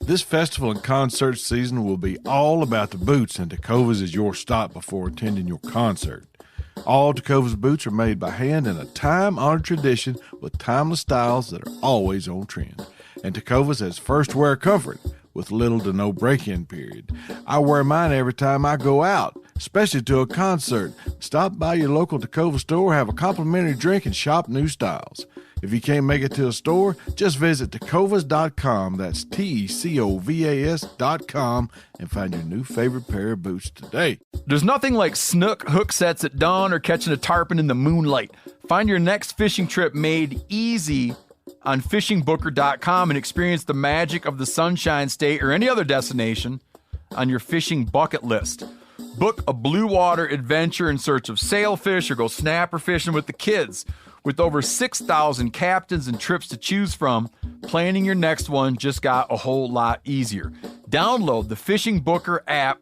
This festival and concert season will be all about the boots, and Tecovas is your stop before attending your concert. All Tecovas boots are made by hand in a time-honored tradition with timeless styles that are always on trend. And Tecovas has first wear comfort with little to no break-in period. I wear mine every time I go out, especially to a concert. Stop by your local Tecovas store, have a complimentary drink, and shop new styles. If you can't make it to a store, just visit tecovas.com, that's TECOVAS.com, and find your new favorite pair of boots today. There's nothing like snook hook sets at dawn or catching a tarpon in the moonlight. Find your next fishing trip made easy on fishingbooker.com and experience the magic of the Sunshine State or any other destination on your fishing bucket list. Book a blue water adventure in search of sailfish or go snapper fishing with the kids. With over 6,000 captains and trips to choose from, planning your next one just got a whole lot easier. Download the Fishing Booker app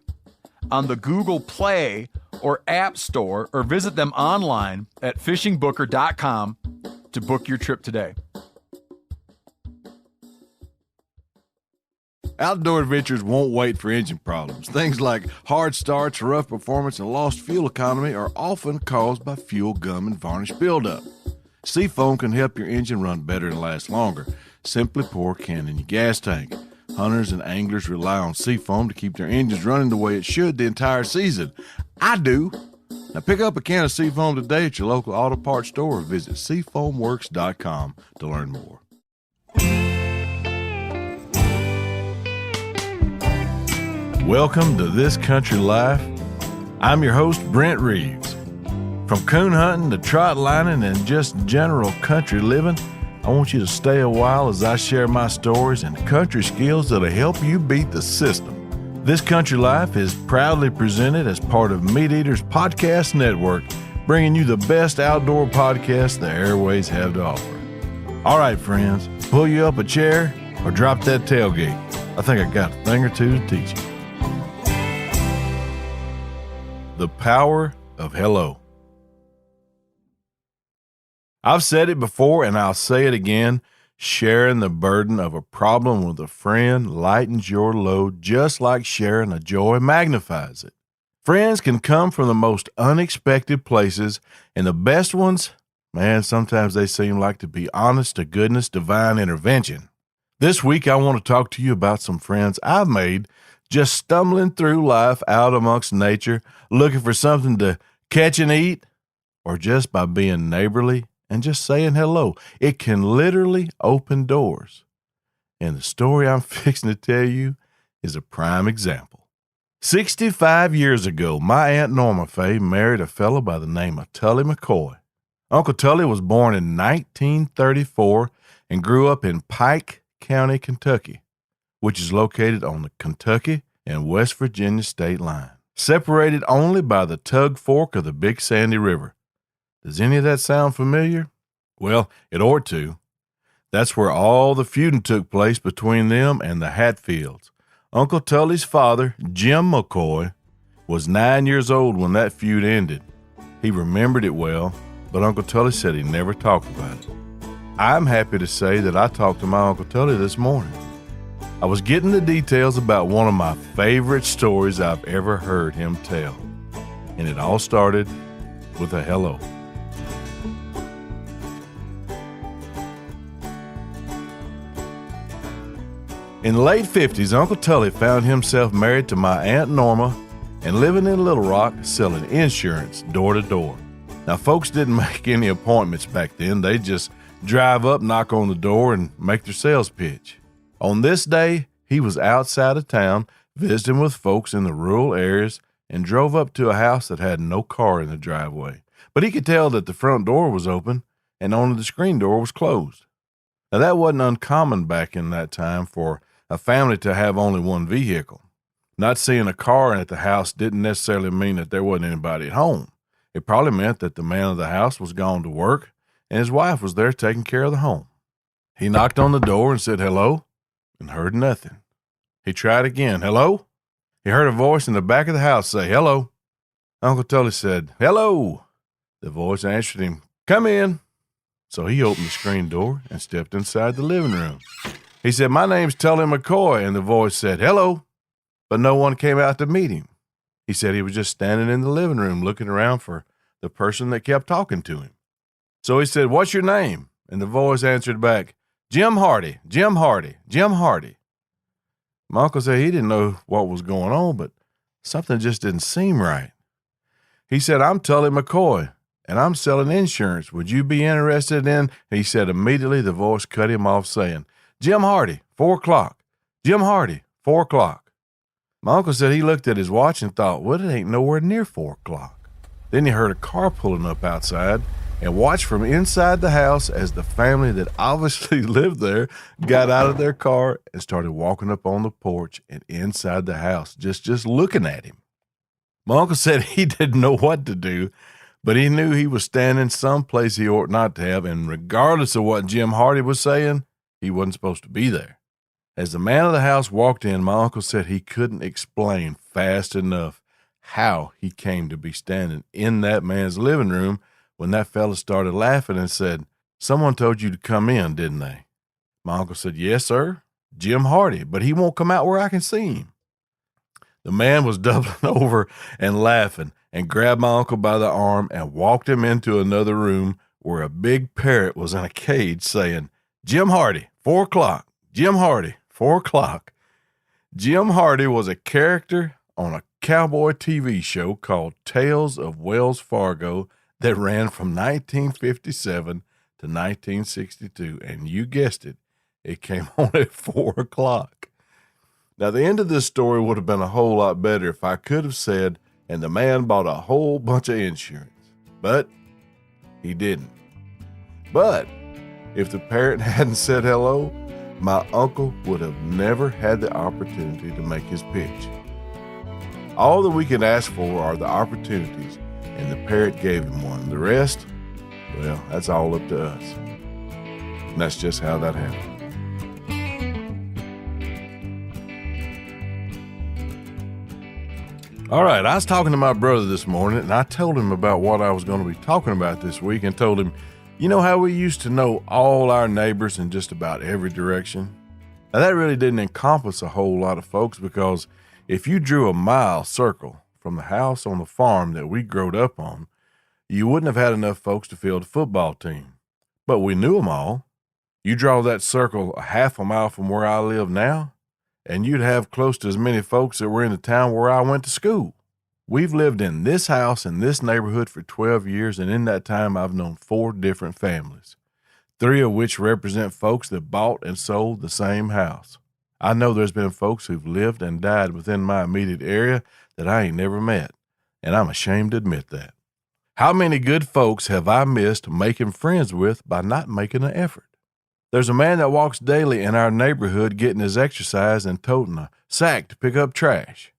on the Google Play or App Store or visit them online at fishingbooker.com to book your trip today. Outdoor adventures won't wait for engine problems. Things like hard starts, rough performance, and lost fuel economy are often caused by fuel gum and varnish buildup. Seafoam can help your engine run better and last longer. Simply pour a can in your gas tank. Hunters and anglers rely on Seafoam to keep their engines running the way it should the entire season. I do. Now pick up a can of Seafoam today at your local auto parts store or visit SeafoamWorks.com to learn more. Welcome to This Country Life. I'm your host, Brent Reeves. From coon hunting to trot lining and just general country living, I want you to stay a while as I share my stories and country skills that'll help you beat the system. This Country Life is proudly presented as part of Meat Eaters Podcast Network, bringing you the best outdoor podcast the airways have to offer. All right, friends, pull you up a chair or drop that tailgate. I think I got a thing or two to teach you. The power of hello. I've said it before and I'll say it again. Sharing the burden of a problem with a friend lightens your load just like sharing a joy magnifies it. Friends can come from the most unexpected places, and the best ones, man, sometimes they seem like to be honest to goodness divine intervention. This week I want to talk to you about some friends I've made just stumbling through life out amongst nature, looking for something to catch and eat, or just by being neighborly and just saying hello. It can literally open doors. And the story I'm fixing to tell you is a prime example. 65 years ago, my Aunt Norma Fay married a fellow by the name of Tully McCoy. Uncle Tully was born in 1934 and grew up in Pike County, Kentucky, which is located on the Kentucky and West Virginia state line, separated only by the Tug Fork of the Big Sandy River. Does any of that sound familiar? Well, it ought to. That's where all the feuding took place between them and the Hatfields. Uncle Tully's father, Jim McCoy, was 9 years old when that feud ended. He remembered it well, but Uncle Tully said he never talked about it. I'm happy to say that I talked to my Uncle Tully this morning. I was getting the details about one of my favorite stories I've ever heard him tell. And it all started with a hello. In the late 50s, Uncle Tully found himself married to my Aunt Norma and living in Little Rock selling insurance door to door. Now, folks didn't make any appointments back then. They'd just drive up, knock on the door, and make their sales pitch. On this day, he was outside of town visiting with folks in the rural areas and drove up to a house that had no car in the driveway. But he could tell that the front door was open and only the screen door was closed. Now, that wasn't uncommon back in that time for a family to have only one vehicle. Not seeing a car at the house didn't necessarily mean that there wasn't anybody at home. It probably meant that the man of the house was gone to work and his wife was there taking care of the home. He knocked on the door and said hello, and heard nothing. He tried again. Hello? He heard a voice in the back of the house say, hello. Uncle Tully said, hello. The voice answered him, come in. So he opened the screen door and stepped inside the living room. He said, "My name's Tully McCoy," and the voice said, "Hello," but no one came out to meet him. He said he was just standing in the living room looking around for the person that kept talking to him. So he said, "What's your name?" And the voice answered back, "Jim Hardy, Jim Hardy, Jim Hardy." My uncle said he didn't know what was going on, but something just didn't seem right. He said, "I'm Tully McCoy, and I'm selling insurance. Would you be interested in?" He said immediately the voice cut him off saying, "Jim Hardy, 4 o'clock. Jim Hardy, 4 o'clock. My uncle said he looked at his watch and thought, well, it ain't nowhere near 4 o'clock. Then he heard a car pulling up outside and watched from inside the house as the family that obviously lived there got out of their car and started walking up on the porch and inside the house, just looking at him. My uncle said he didn't know what to do, but he knew he was standing someplace he ought not to have, and regardless of what Jim Hardy was saying, he wasn't supposed to be there. As the man of the house walked in, my uncle said he couldn't explain fast enough how he came to be standing in that man's living room when that fella started laughing and said, "Someone told you to come in, didn't they?" My uncle said, "Yes, sir, Jim Hardy, but he won't come out where I can see him." The man was doubling over and laughing and grabbed my uncle by the arm and walked him into another room where a big parrot was in a cage saying, "Jim Hardy, 4 o'clock, Jim Hardy, 4 o'clock. Jim Hardy was a character on a cowboy TV show called Tales of Wells Fargo that ran from 1957 to 1962, and you guessed it, it came on at 4 o'clock. Now, the end of this story would have been a whole lot better if I could have said, and the man bought a whole bunch of insurance, but he didn't. But if the parrot hadn't said hello, my uncle would have never had the opportunity to make his pitch. All that we can ask for are the opportunities, and the parrot gave him one. The rest, well, that's all up to us. And that's just how that happened. All right, I was talking to my brother this morning, and I told him about what I was going to be talking about this week and told him, you know how we used to know all our neighbors in just about every direction? Now, that really didn't encompass a whole lot of folks, because if you drew a mile circle from the house on the farm that we growed up on, you wouldn't have had enough folks to field a football team. But we knew them all. You draw that circle a half a mile from where I live now, and you'd have close to as many folks that were in the town where I went to school. We've lived in this house in this neighborhood for 12 years, and in that time I've known 4 different families, 3 of which represent folks that bought and sold the same house. I know there's been folks who've lived and died within my immediate area that I ain't never met, and I'm ashamed to admit that. How many good folks have I missed making friends with by not making an effort? There's a man that walks daily in our neighborhood getting his exercise and toting a sack to pick up trash.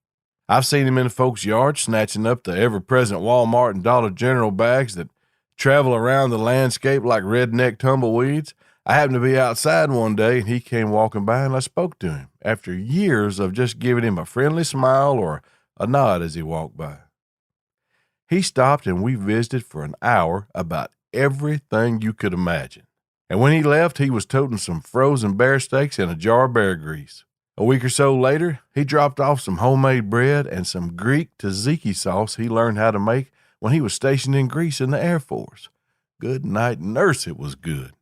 I've seen him in folks' yards snatching up the ever-present Walmart and Dollar General bags that travel around the landscape like redneck tumbleweeds. I happened to be outside one day, and he came walking by, and I spoke to him after years of just giving him a friendly smile or a nod as he walked by. He stopped, and we visited for an hour about everything you could imagine. And when he left, he was toting some frozen bear steaks and a jar of bear grease. A week or so later, he dropped off some homemade bread and some Greek tzatziki sauce he learned how to make when he was stationed in Greece in the Air Force. Good night, nurse, it was good.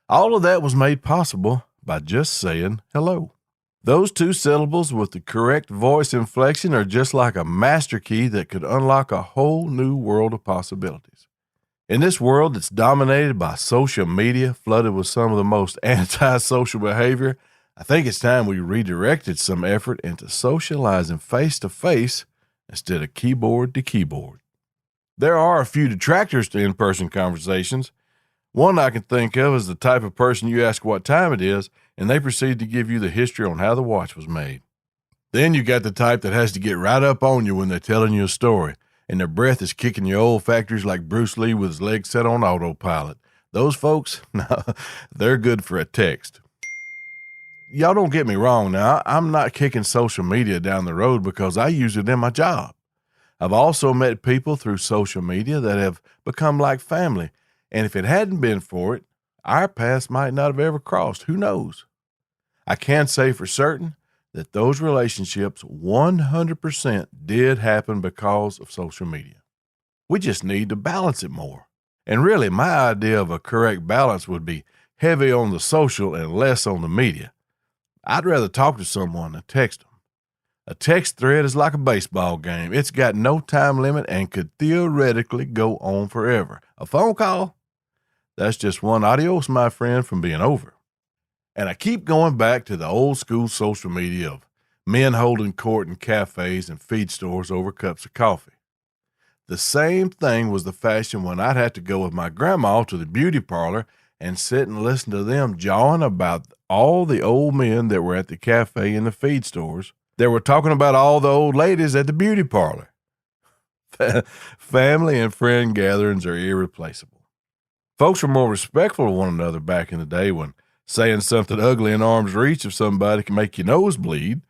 All of that was made possible by just saying hello. Those 2 syllables with the correct voice inflection are just like a master key that could unlock a whole new world of possibilities. In this world that's dominated by social media, flooded with some of the most antisocial behavior, I think it's time we redirected some effort into socializing face-to-face instead of keyboard to keyboard. There are a few detractors to in-person conversations. One I can think of is the type of person you ask what time it is, and they proceed to give you the history on how the watch was made. Then you got the type that has to get right up on you when they're telling you a story, and their breath is kicking your olfactories like Bruce Lee with his legs set on autopilot. Those folks, they're good for a text. Y'all don't get me wrong now. I'm not kicking social media down the road because I use it in my job. I've also met people through social media that have become like family, and if it hadn't been for it, our paths might not have ever crossed. Who knows? I can say for certain that those relationships 100% did happen because of social media. We just need to balance it more. And really, my idea of a correct balance would be heavy on the social and less on the media. I'd rather talk to someone than text them. A text thread is like a baseball game. It's got no time limit and could theoretically go on forever. A phone call? That's just one adios, my friend, from being over. And I keep going back to the old school social media of men holding court in cafes and feed stores over cups of coffee. The same thing was the fashion when I'd have to go with my grandma to the beauty parlor and sit and listen to them jawing about all the old men that were at the cafe and the feed stores that were talking about all the old ladies at the beauty parlor. Family and friend gatherings are irreplaceable. Folks were more respectful of one another back in the day when saying something ugly in arm's reach of somebody can make your nose bleed.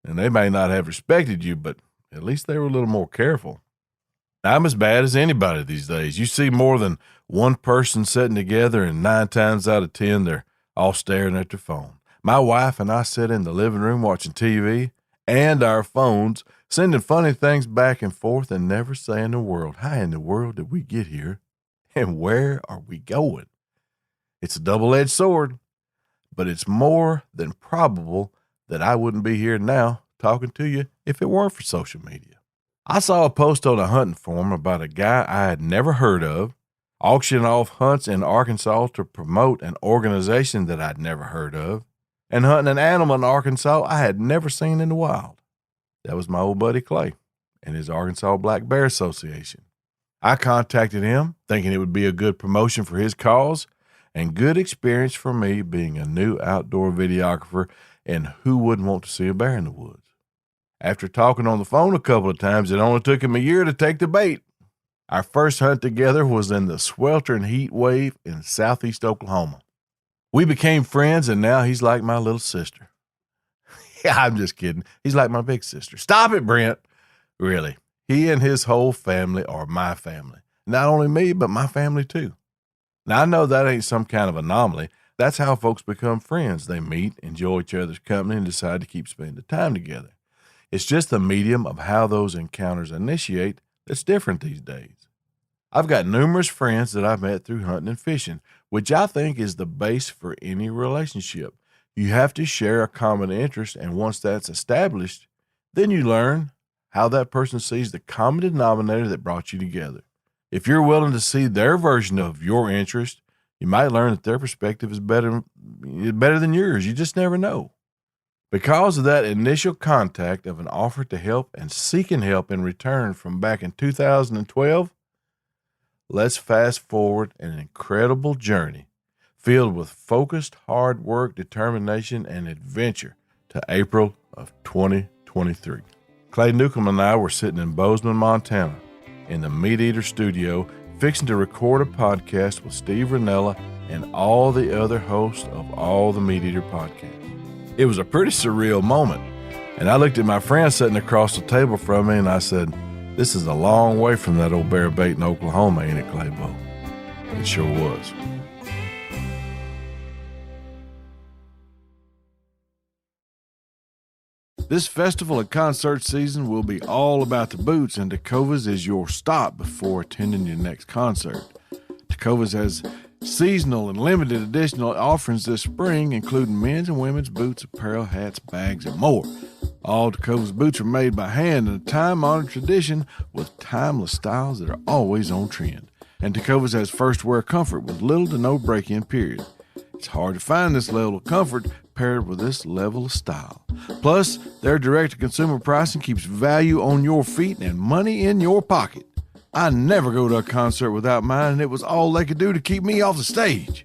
And they may not have respected you, but at least they were a little more careful. I'm as bad as anybody these days. You see more than one person sitting together, and 9 times out of 10, they're all staring at their phone. My wife and I sit in the living room watching TV and our phones, sending funny things back and forth and never saying a word. How in the world did we get here? And where are we going? It's a double-edged sword, but it's more than probable that I wouldn't be here now talking to you if it weren't for social media. I saw a post on a hunting forum about a guy I had never heard of auctioning off hunts in Arkansas to promote an organization that I'd never heard of, and hunting an animal in Arkansas I had never seen in the wild. That was my old buddy Clay and his Arkansas Black Bear Association. I contacted him thinking it would be a good promotion for his cause and good experience for me being a new outdoor videographer, and who wouldn't want to see a bear in the woods? After talking on the phone a couple of times, it only took him a year to take the bait. Our first hunt together was in the sweltering heat wave in southeast Oklahoma. We became friends, and now he's like my little sister. Yeah, I'm just kidding. He's like my big sister. Stop it, Brent. Really, he and his whole family are my family. Not only me, but my family too. Now, I know that ain't some kind of anomaly. That's how folks become friends. They meet, enjoy each other's company, and decide to keep spending the time together. It's just the medium of how those encounters initiate that's different these days. I've got numerous friends that I've met through hunting and fishing, which I think is the base for any relationship. You have to share a common interest, and once that's established, then you learn how that person sees the common denominator that brought you together. If you're willing to see their version of your interest, you might learn that their perspective is better than yours. You just never know. Because of that initial contact of an offer to help and seeking help in return from back in 2012, let's fast forward an incredible journey filled with focused hard work, determination, and adventure to April of 2023. Clay Newcomb and I were sitting in Bozeman, Montana, in the Meat Eater studio, fixing to record a podcast with Steve Rinella and all the other hosts of all the Meat Eater podcasts. It was a pretty surreal moment, and I looked at my friend sitting across the table from me, and I said, "This is a long way from that old bear bait in Oklahoma, ain't it, Claybo?" It sure was. This festival and concert season will be all about the boots, and Tecovas is your stop before attending your next concert. Tecovas has seasonal and limited edition offerings this spring, including men's and women's boots, apparel, hats, bags, and more. All Tecovas boots are made by hand in a time-honored tradition with timeless styles that are always on trend. And Tecovas has first wear comfort with little to no break-in period. It's hard to find this level of comfort paired with this level of style. Plus, their direct-to-consumer pricing keeps value on your feet and money in your pocket. I never go to a concert without mine, and it was all they could do to keep me off the stage.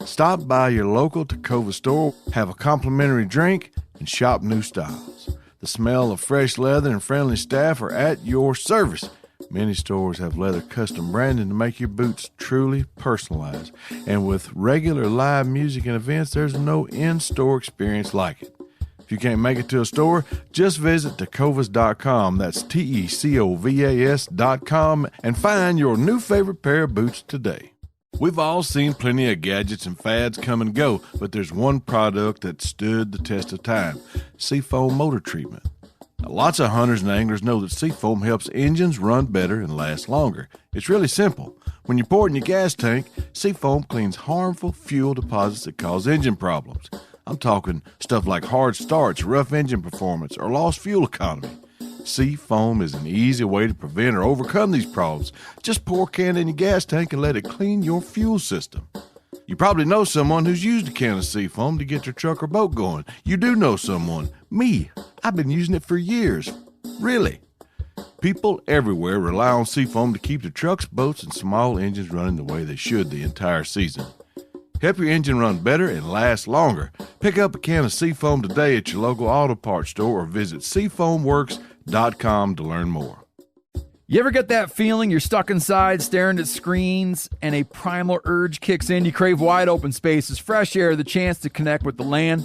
Stop by your local Tecovas store, have a complimentary drink, and shop new styles. The smell of fresh leather and friendly staff are at your service. Many stores have leather custom branding to make your boots truly personalized. And with regular live music and events, there's no in-store experience like it. If you can't make it to a store, just visit Tecovas.com. That's Tecovas.com, and find your new favorite pair of boots today. We've all seen plenty of gadgets and fads come and go, but there's one product that stood the test of time: Seafoam motor treatment. Now, lots of hunters and anglers know that Seafoam helps engines run better and last longer. It's really simple. When you pour it in your gas tank, Seafoam cleans harmful fuel deposits that cause engine problems. I'm talking stuff like hard starts, rough engine performance, or lost fuel economy. Seafoam is an easy way to prevent or overcome these problems. Just pour a can in your gas tank and let it clean your fuel system. You probably know someone who's used a can of Seafoam to get their truck or boat going. You do know someone. Me. I've been using it for years. Really. People everywhere rely on Seafoam to keep their trucks, boats, and small engines running the way they should the entire season. Help your engine run better and last longer. Pick up a can of Seafoam today at your local auto parts store or visit SeafoamWorks.com to learn more. You ever get that feeling you're stuck inside staring at screens and a primal urge kicks in? You crave wide open spaces, fresh air, the chance to connect with the land?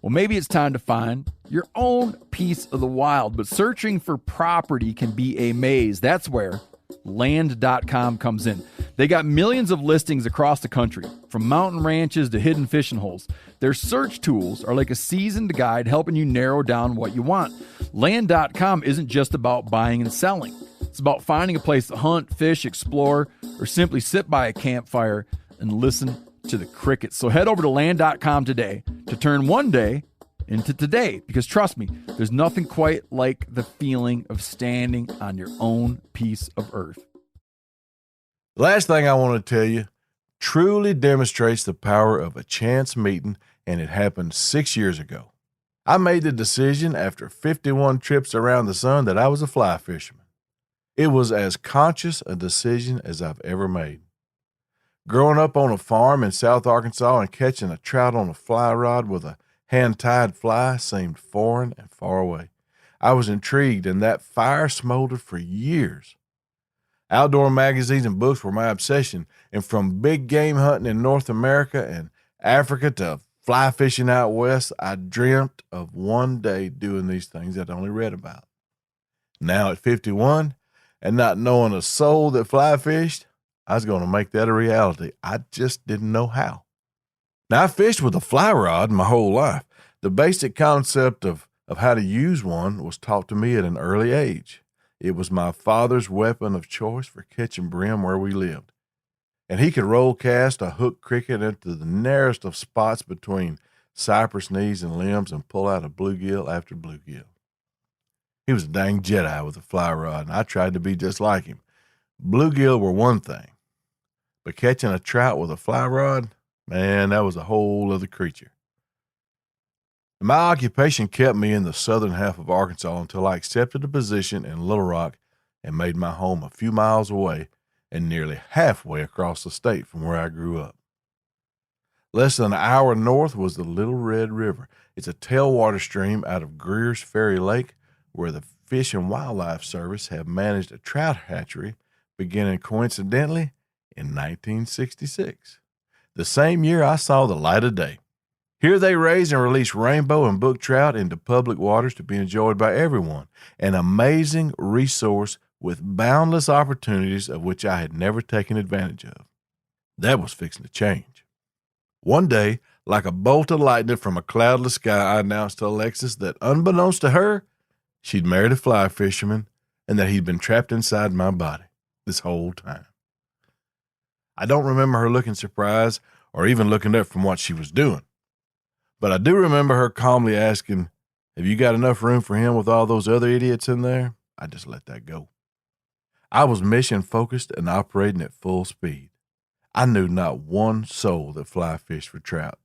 Well, maybe it's time to find your own piece of the wild, but searching for property can be a maze. That's where Land.com comes in. They got millions of listings across the country, from mountain ranches to hidden fishing holes. Their search tools are like a seasoned guide helping you narrow down what you want. Land.com isn't just about buying and selling. It's about finding a place to hunt, fish, explore, or simply sit by a campfire and listen to the crickets. So head over to Land.com today to turn one day into today, because trust me, there's nothing quite like the feeling of standing on your own piece of earth. The last thing I want to tell you truly demonstrates the power of a chance meeting, and it happened 6 years ago. I made the decision after 51 trips around the sun that I was a fly fisherman. It was as conscious a decision as I've ever made. Growing up on a farm in South Arkansas and catching a trout on a fly rod with a hand-tied fly seemed foreign and far away. I was intrigued, and that fire smoldered for years. Outdoor magazines and books were my obsession, and from big game hunting in North America and Africa to fly fishing out west, I dreamt of one day doing these things I'd only read about. Now at 51, and not knowing a soul that fly fished, I was going to make that a reality. I just didn't know how. Now, I fished with a fly rod my whole life. The basic concept of how to use one was taught to me at an early age. It was my father's weapon of choice for catching brim where we lived. And he could roll cast a hook cricket into the narrowest of spots between cypress knees and limbs and pull out a bluegill after bluegill. He was a dang Jedi with a fly rod, and I tried to be just like him. Bluegill were one thing, but catching a trout with a fly rod, man, that was a whole other creature. My occupation kept me in the southern half of Arkansas until I accepted a position in Little Rock and made my home a few miles away and nearly halfway across the state from where I grew up. Less than an hour north was the Little Red River. It's a tailwater stream out of Greer's Ferry Lake, where the Fish and Wildlife Service have managed a trout hatchery beginning coincidentally in 1966. The same year I saw the light of day. Here they raise and release rainbow and brook trout into public waters to be enjoyed by everyone, an amazing resource with boundless opportunities of which I had never taken advantage of. That was fixing to change. One day, like a bolt of lightning from a cloudless sky, I announced to Alexis that, unbeknownst to her, she'd married a fly fisherman and that he'd been trapped inside my body this whole time. I don't remember her looking surprised or even looking up from what she was doing. But I do remember her calmly asking, "Have you got enough room for him with all those other idiots in there?" I just let that go. I was mission focused and operating at full speed. I knew not one soul that fly fished for trout.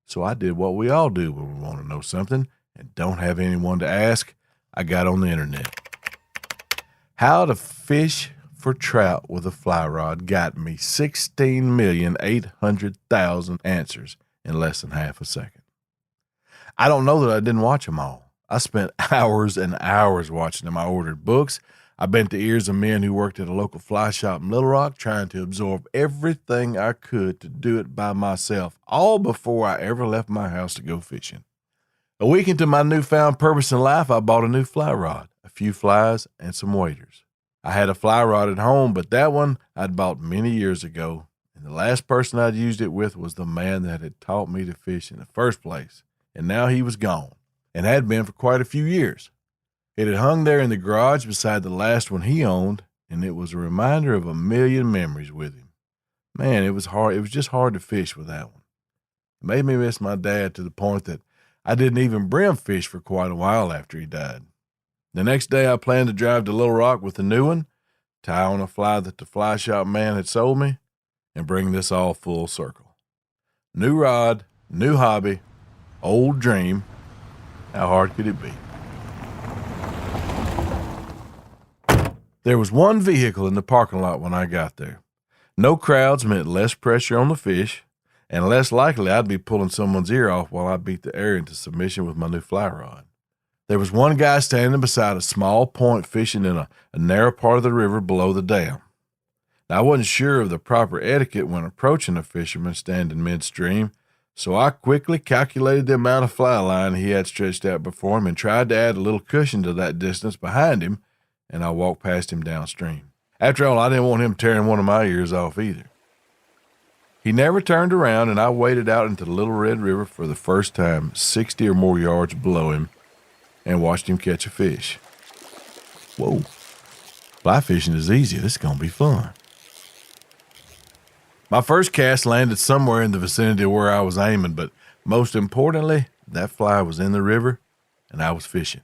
So I did what we all do when we want to know something and don't have anyone to ask. I got on the internet. How to fish for trout with a fly rod got me 16,800,000 answers in less than half a second. I don't know that I didn't watch them all. I spent hours and hours watching them. I ordered books. I bent the ears of men who worked at a local fly shop in Little Rock, trying to absorb everything I could to do it by myself, all before I ever left my house to go fishing. A week into my newfound purpose in life, I bought a new fly rod, a few flies, and some waders. I had a fly rod at home, but that one I'd bought many years ago, and The last person I'd used it with was the man that had taught me to fish in the first place, and now he was gone, and had been for quite a few years. It had hung there in the garage beside the last one he owned, and it was a reminder of a million memories with him. Man, it was hard. It was just hard to fish with that one. It made me miss my dad to the point that I didn't even brim fish for quite a while after he died. The next day I planned to drive to Little Rock with the new one, tie on a fly that the fly shop man had sold me, and bring this all full circle. New rod, new hobby, old dream. How hard could it be? There was one vehicle in the parking lot when I got there. No crowds meant less pressure on the fish, and less likely I'd be pulling someone's ear off while I beat the air into submission with my new fly rod. There was one guy standing beside a small point fishing in a narrow part of the river below the dam. Now, I wasn't sure of the proper etiquette when approaching a fisherman standing midstream, so I quickly calculated the amount of fly line he had stretched out before him and tried to add a little cushion to that distance behind him, and I walked past him downstream. After all, I didn't want him tearing one of my ears off either. He never turned around, and I waded out into the Little Red River for the first time 60 or more yards below him and watched him catch a fish. Whoa, fly fishing is easy. This is going to be fun. My first cast landed somewhere in the vicinity of where I was aiming, but most importantly, that fly was in the river, and I was fishing.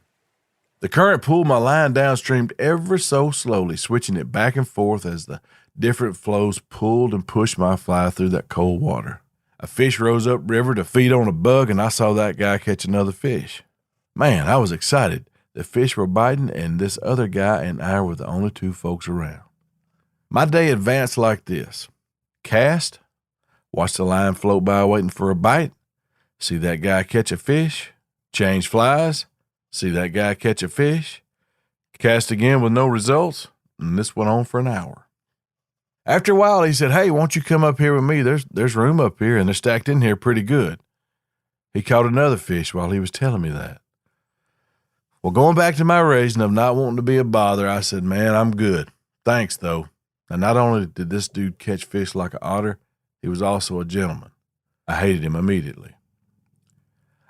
The current pulled my line downstream ever so slowly, switching it back and forth as the different flows pulled and pushed my fly through that cold water. A fish rose up river to feed on a bug, and I saw that guy catch another fish. Man, I was excited. The fish were biting, and this other guy and I were the only two folks around. My day advanced like this. Cast, watch the line float by waiting for a bite, see that guy catch a fish, change flies, see that guy catch a fish, cast again with no results, and this went on for an hour. After a while, he said, "Hey, won't you come up here with me? There's room up here, and they're stacked in here pretty good." He caught another fish while he was telling me that. Well, going back to my reason of not wanting to be a bother, I said, "Man, I'm good. Thanks, though." And not only did this dude catch fish like an otter, he was also a gentleman. I hated him immediately.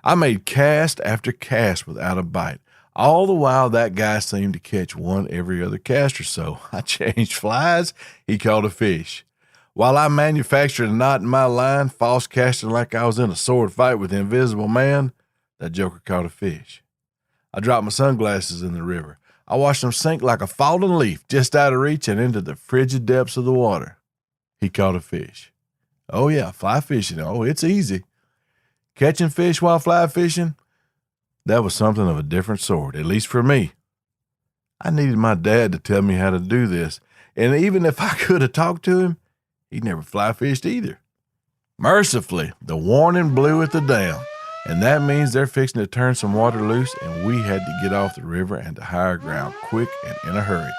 I made cast after cast without a bite. All the while, that guy seemed to catch one every other cast or so. I changed flies, he caught a fish. While I manufactured a knot in my line, false casting like I was in a sword fight with the Invisible Man, that joker caught a fish. I dropped my sunglasses in the river. I watched him sink like a fallen leaf just out of reach and into the frigid depths of the water. He caught a fish. Oh yeah, fly fishing. Oh, it's easy. Catching fish while fly fishing, that was something of a different sort, at least for me. I needed my dad to tell me how to do this, and even if I could have talked to him, he never fly fished either. Mercifully, the warning blew at the dam, and that means they're fixing to turn some water loose, and we had to get off the river and to higher ground quick and in a hurry.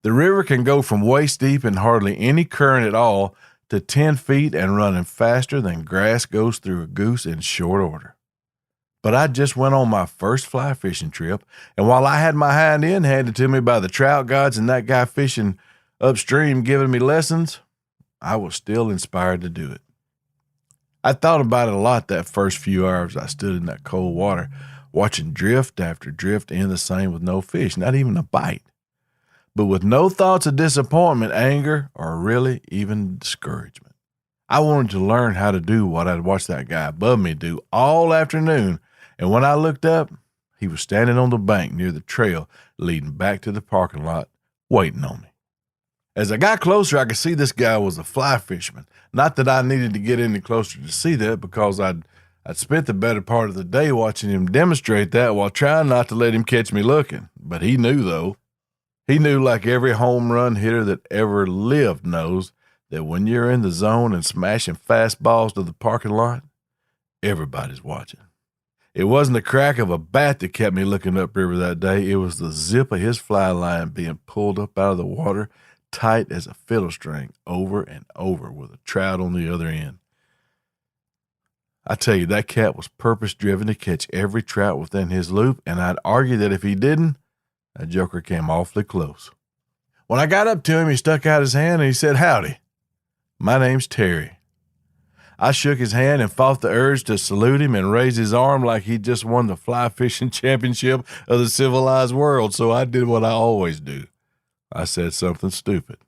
The river can go from waist deep and hardly any current at all to 10 feet and running faster than grass goes through a goose in short order. But I just went on my first fly fishing trip, and while I had my hind end handed to me by the trout gods and that guy fishing upstream giving me lessons, I was still inspired to do it. I thought about it a lot that first few hours I stood in that cold water, watching drift after drift end the same with no fish, not even a bite. But with no thoughts of disappointment, anger, or really even discouragement. I wanted to learn how to do what I'd watched that guy above me do all afternoon, and when I looked up, he was standing on the bank near the trail leading back to the parking lot, waiting on me. As I got closer, I could see this guy was a fly fisherman. Not that I needed to get any closer to see that, because I'd spent the better part of the day watching him demonstrate that while trying not to let him catch me looking. But he knew, though. He knew, like every home run hitter that ever lived knows, that when you're in the zone and smashing fastballs to the parking lot, everybody's watching. It wasn't the crack of a bat that kept me looking upriver that day. It was the zip of his fly line being pulled up out of the water, tight as a fiddle string, over and over with a trout on the other end. I tell you, that cat was purpose-driven to catch every trout within his loop, and I'd argue that if he didn't, that joker came awfully close. When I got up to him, he stuck out his hand and he said, "Howdy." my name's Terry." I shook his hand and fought the urge to salute him and raise his arm like he'd just won the fly fishing championship of the civilized world, so I did what I always do. I said something stupid.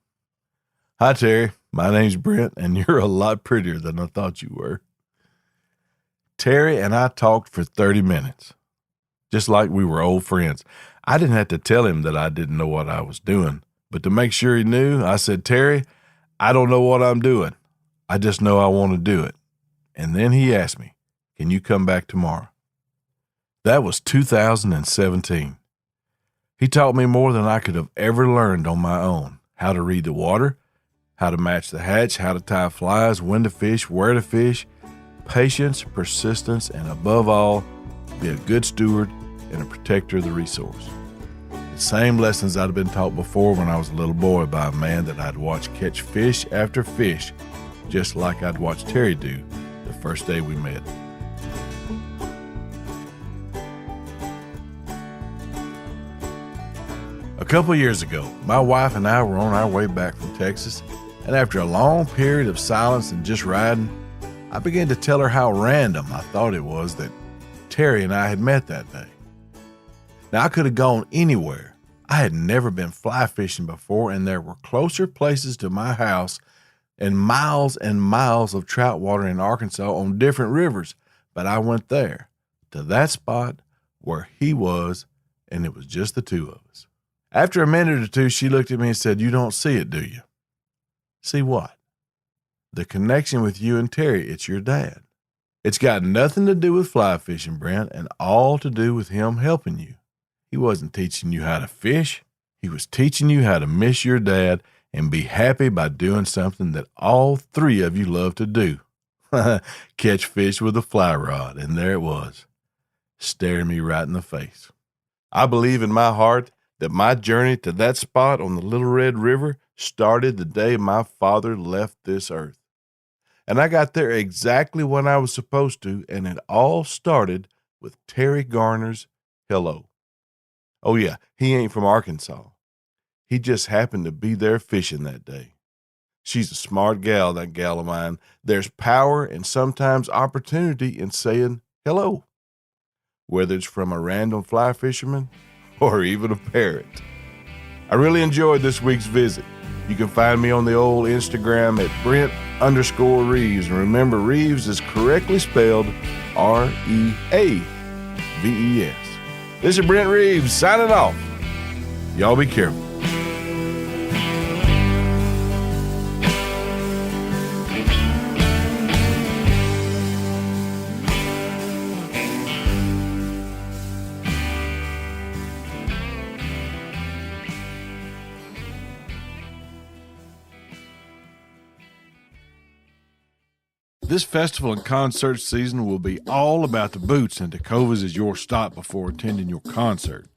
"Hi, Terry. My name's Brent, and you're a lot prettier than I thought you were." Terry and I talked for 30 minutes, just like we were old friends. I didn't have to tell him that I didn't know what I was doing, but to make sure he knew, I said, "Terry, I don't know what I'm doing. I just know I want to do it." And then he asked me, "Can you come back tomorrow?" That was 2017. He taught me more than I could have ever learned on my own. How to read the water, how to match the hatch, how to tie flies, when to fish, where to fish, patience, persistence, and above all, be a good steward and a protector of the resource. The same lessons I'd been taught before when I was a little boy by a man that I'd watched catch fish after fish, just like I'd watched Terry do the first day we met. A couple years ago, my wife and I were on our way back from Texas, and after a long period of silence and just riding, I began to tell her how random I thought it was that Terry and I had met that day. Now, I could have gone anywhere. I had never been fly fishing before, and there were closer places to my house and miles of trout water in Arkansas on different rivers, but I went there, to that spot where he was, and it was just the two of us. After a minute or two, she looked at me and said, "You don't see it, do you?" "See what?" "The connection with you and Terry. It's your dad. It's got nothing to do with fly fishing, Brent, and all to do with him helping you. He wasn't teaching you how to fish. He was teaching you how to miss your dad and be happy by doing something that all three of you love to do. Catch fish with a fly rod." And there it was, staring me right in the face. I believe in my heart that my journey to that spot on the Little Red River started the day my father left this earth. And I got there exactly when I was supposed to, and it all started with Terry Garner's hello. Oh yeah, he ain't from Arkansas. He just happened to be there fishing that day. She's a smart gal, that gal of mine. There's power and sometimes opportunity in saying hello, whether it's from a random fly fisherman or even a parrot. I really enjoyed this week's visit. You can find me on the old Instagram at Brent_Reeves. And remember, Reeves is correctly spelled Reaves. This is Brent Reeves signing off. Y'all be careful. This festival and concert season will be all about the boots, and Tecovas is your stop before attending your concert.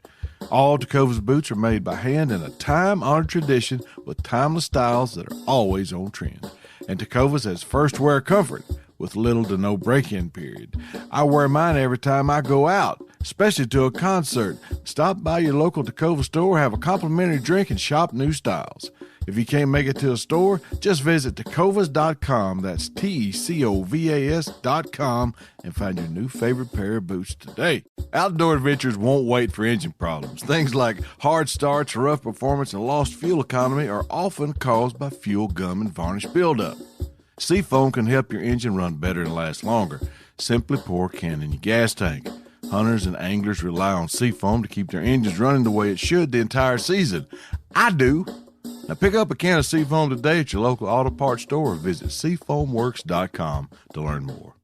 All Tecovas boots are made by hand in a time-honored tradition with timeless styles that are always on trend. And Tecovas has first wear comfort with little to no break-in period. I wear mine every time I go out, especially to a concert. Stop by your local Tecovas store, have a complimentary drink, and shop new styles. If you can't make it to a store, just visit Tecovas.com, that's Tecovas.com, and find your new favorite pair of boots today. Outdoor adventures won't wait for engine problems. Things like hard starts, rough performance, and lost fuel economy are often caused by fuel gum and varnish buildup. Seafoam can help your engine run better and last longer. Simply pour a can in your gas tank. Hunters and anglers rely on Seafoam to keep their engines running the way it should the entire season. I do. Now pick up a can of Seafoam today at your local auto parts store or visit SeafoamWorks.com to learn more.